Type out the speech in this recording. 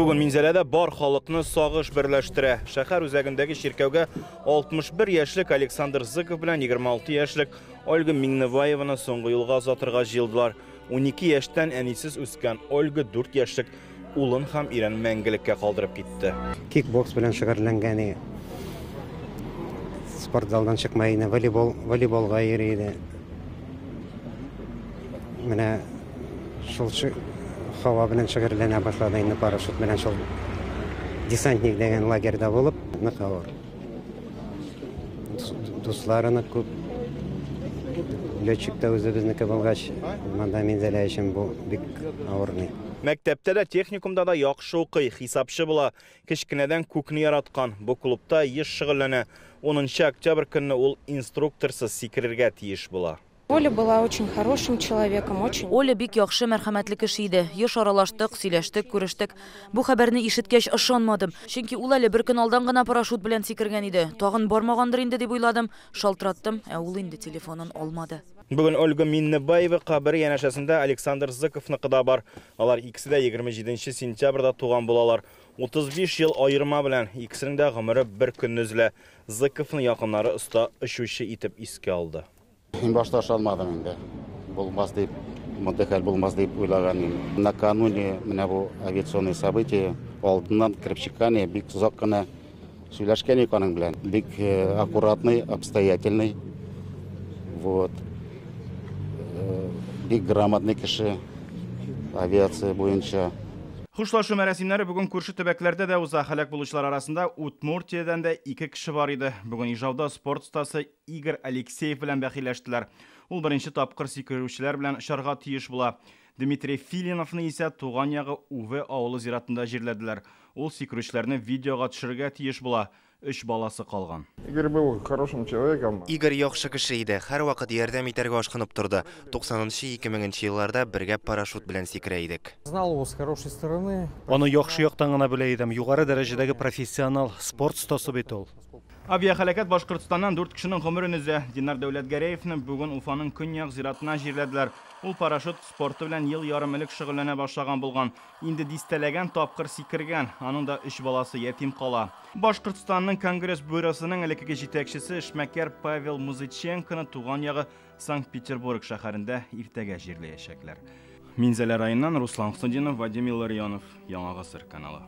Bugün Minzele'de bar халыкны сагыш берләштерә. Шәһәр үзәгендәге чиркәүгә 61 яшьлек Александр Зыков белән 26 яшьлек Ольга Минневаеваны соңгы юлга озатырга җыелдылар. 12 яшьтән әнисез үскән Ольга 4 яшьлек улын һәм ирен мәңгелеккә калдырып китте. Кикбокс белән шөгыльләнгән, спортзалдан чыкмай, волейболга йөри. Менә шул hava белән шөгыльләнә башлады, инде парашют белән шул десантник дигән лагерьда булып, нык авыр. Дусларына күп, летчик та үзебезнеке булгач, монда Минзәлә өчен бу бик авырный. Мәктәптә дә, техникумда да яхшы укый, хисапчы була. Кечкенәдән күкне яраткан. Бу клубта еш шөгыльләнә. 10 октябрь көнне ул инструкторсыз сикерергә тиеш була. Оля была очень хорошим человеком, очень. Оля бик яхшы мәрхәмәтле кеше иде. Еш аралаштык, сөйләштек, күрештек. Бу хәбәрне ишеткәч ышанмадым. Чөнки ул әле бер көн алдан гына парашют белән сикергән иде. Тагын бармагандыр инде дип уйладым. Шалтыраттым, ә ул инде телефонын алмады. Бүген Ольга Миннебаева кабере янәшәсендә Александр Зыковны да бар. Алар икесе дә 27 сентябрьдә туган булалар. 35 ел айырма белән икесенең дә гомере бер көнне үзлә. Зыковны якыннары оста очучы итеп искә алды. Башта ашалмадым инде. Булмас дип, мондай хәл булмас дип уйлаган идем. Накануне менә бу авиационный событие алдыннан кирип чыккан, бик озак кына сөйләшкән идек аның белән. Бик аккуратный, обстоятельный. Вот. Бик грамотный кеше авиация буенча. Хушлашу мәрәсимнәре бүген күрше төбәкләрдә дә уза. Һәлак булучылар арасында Удмуртиядән дә 2 кеше бар иде. Бүген Ижауда спорт остасы Игорь Алексеев белән бәхилләштеләр. Ул беренче тапкыр сикерүчеләр белән очарга тиеш була. Дмитрий Филиновны исә туган ягы Уве авылы зиратында җирләделәр. Ул сикерүчеләрне видеога төшерергә тиеш була. 3 баласы калган. Игорь был хорошим человеком. Игорь яхшы кеше иде. Һәрвакыт ярдәм итәргә ашкынып торды. 90-2000 елларда бергә парашют белән сикерә идек. Знал его с хорошей стороны. Аны яхшы яктан гына белә идем. Югары дәрәҗәдәге профессионал спорт остасы бит ул. Авиахәлакәт Башкортстаннан 4 кешенең гомерен өзә. Динар Дәүләтгәрәевне бүген Уфаның көньяк зиратына җирләделәр. Ул парашют спорты белән ел ярым элек шөгыльләнә башлаган булган. Инде дистәләгән тапкыр сикергән. Аның да 3 баласы ятим кала. Башкортстанның Конгресс бюросының элекке җитәкчесе эшмәкәр Павел Музыченконы туган ягы Санкт-Петербург шәһәрендә иртәгә җирләячәкләр. Минзәлә районыннан Руслан Хусайнов, Вадим Илларионов, Яңа Гасыр каналы.